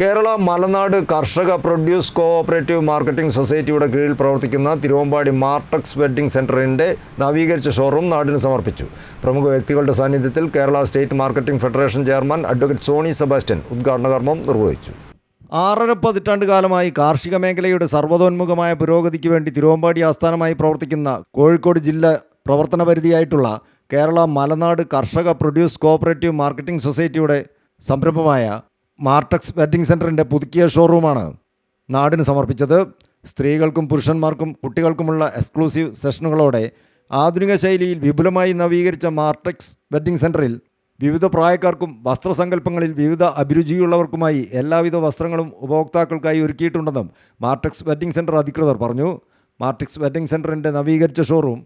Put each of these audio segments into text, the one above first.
കേരള മലനാട് കർഷക produce cooperative marketing സൊസൈറ്റിയുടെ കീഴിൽ പ്രവർത്തിക്കുന്ന തിരുവമ്പാടി മാർട്ടക്സ് വെഡ്ഡിംഗ് സെൻ്ററിൻ്റെ നവീകരിച്ച ഷോറൂം നാടിന് സമർപ്പിച്ചു. പ്രമുഖ വ്യക്തികളുടെ സാന്നിധ്യത്തിൽ Kerala state marketing federation chairman advocate Sony Sebastian ഉദ്ഘാടന കർമ്മം നിർവഹിച്ചു. 6.5 പതിറ്റാണ്ട് കാലമായി കാർഷിക മേഖലയുടെ സർവ്വതോന്മുഖമായ പുരോഗതിക്ക് വേണ്ടി തിരുവമ്പാടി ആസ്ഥാനമായി പ്രവർത്തിക്കുന്ന കോഴിക്കോട് ജില്ല പ്രവർത്തന പരിധിയായിട്ടുള്ള കേരള മലനാട് കർഷക പ്രൊഡ്യൂസ് കോഓപ്പറേറ്റീവ് മാർക്കറ്റിംഗ് സൊസൈറ്റിയുടെ സംരംഭമായ മാർട്ടക്സ് വെഡ്ഡിംഗ് സെൻ്ററിൻ്റെ പുതുക്കിയ ഷോറൂമാണ് നാടിന് സമർപ്പിച്ചത്. സ്ത്രീകൾക്കും പുരുഷന്മാർക്കും കുട്ടികൾക്കുമുള്ള എക്സ്ക്ലൂസീവ് സെഷനുകളോടെ ആധുനിക ശൈലിയിൽ വിപുലമായി നവീകരിച്ച മാർട്ടക്സ് വെഡ്ഡിംഗ് സെൻ്ററിൽ വിവിധ പ്രായക്കാർക്കും വസ്ത്രസങ്കല്പങ്ങളിൽ വിവിധ അഭിരുചിയുള്ളവർക്കുമായി എല്ലാവിധ വസ്ത്രങ്ങളും ഉപഭോക്താക്കൾക്കായി ഒരുക്കിയിട്ടുണ്ടെന്നും മാർട്ടക്സ് വെഡ്ഡിംഗ് സെൻ്റർ അധികൃതർ പറഞ്ഞു. മാർട്ടക്സ് വെഡ്ഡിംഗ് സെൻ്ററിൻ്റെ നവീകരിച്ച showroom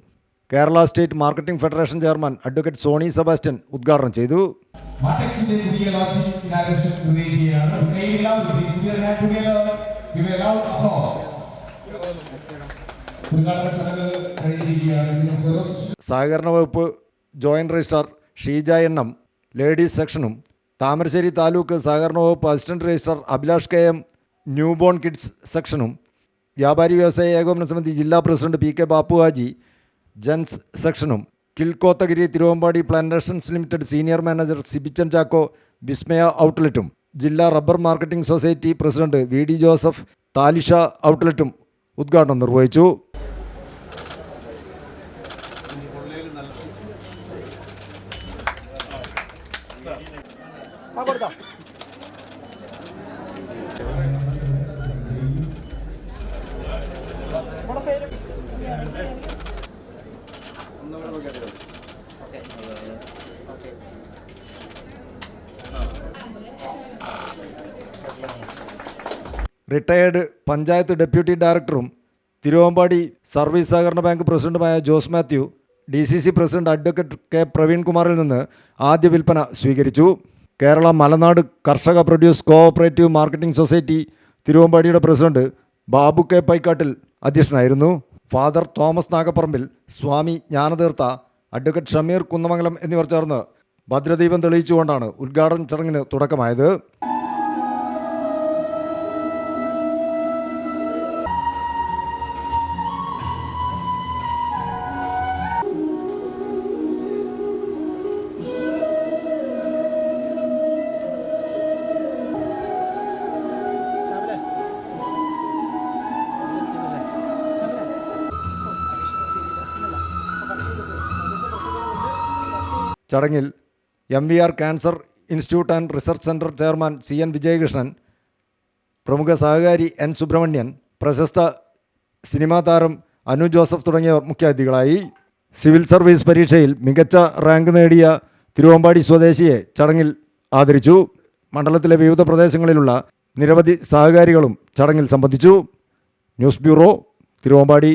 Kerala state marketing federation chairman advocate Sony Sebastian ഉദ്ഘാടനം ചെയ്തു. സഹകരണ വകുപ്പ് ജോയിന്റ് രജിസ്ട്രാർ ഷീജ എണ്ണം ലേഡീസ് സെക്ഷനും താമരശ്ശേരി താലൂക്ക് സഹകരണ വകുപ്പ് assistant registrar Abhilash KM newborn kids സെക്ഷനും വ്യാപാരി വ്യവസായ ഏകോപന സമിതി ജില്ലാ പ്രസിഡന്റ് PK ബാപ്പുഹാജി ജെൻസ് സെക്ഷനും Kilkothagiri Thiruvambadi plantations limited senior manager Sibichan Chacko Vismaya ഔട്ട്ലെറ്റും ജില്ലാ rubber marketing society president VD Joseph Thalisha ഔട്ട്ലെറ്റും ഉദ്ഘാടനം നിർവഹിച്ചു. റിട്ടയേർഡ് പഞ്ചായത്ത് ഡെപ്യൂട്ടി ഡയറക്ടറും തിരുവമ്പാടി സർവീസ് സഹകരണ ബാങ്ക് പ്രസിഡന്റുമായ Jose Mathew DCC president advocate K പ്രവീൺകുമാറിൽ നിന്ന് ആദ്യ വിൽപ്പന സ്വീകരിച്ചു. കേരള മലനാട് കർഷക പ്രൊഡ്യൂസ് കോഓപ്പറേറ്റീവ് മാർക്കറ്റിംഗ് സൊസൈറ്റി തിരുവമ്പാടിയുടെ പ്രസിഡന്റ് ബാബു K പൈക്കാട്ടിൽ അധ്യക്ഷനായിരുന്നു. ഫാദർ തോമസ് നാഗപ്പറമ്പിൽ, സ്വാമി ജ്ഞാനതീർത്ഥ, അഡ്വക്കേറ്റ് ഷമീർ കുന്നമംഗലം എന്നിവർ ചേർന്ന് ഭദ്രദീപം തെളിയിച്ചുകൊണ്ടാണ് ഉദ്ഘാടന ചടങ്ങിന് തുടക്കമായത്. ചടങ്ങിൽ MVR cancer institute and research centre chairman CN Vijayakrishnan, പ്രമുഖ സഹകാരി N സുബ്രഹ്മണ്യൻ, പ്രശസ്ത സിനിമാ താരം അനു ജോസഫ് തുടങ്ങിയവർ മുഖ്യാതിഥികളായി. സിവിൽ സർവീസ് പരീക്ഷയിൽ മികച്ച റാങ്ക് നേടിയ തിരുവമ്പാടി സ്വദേശിയെ ചടങ്ങിൽ ആദരിച്ചു. മണ്ഡലത്തിലെ വിവിധ പ്രദേശങ്ങളിലുള്ള നിരവധി സഹകാരികളും ചടങ്ങിൽ സംബന്ധിച്ചു. News bureau, Thiruvambady.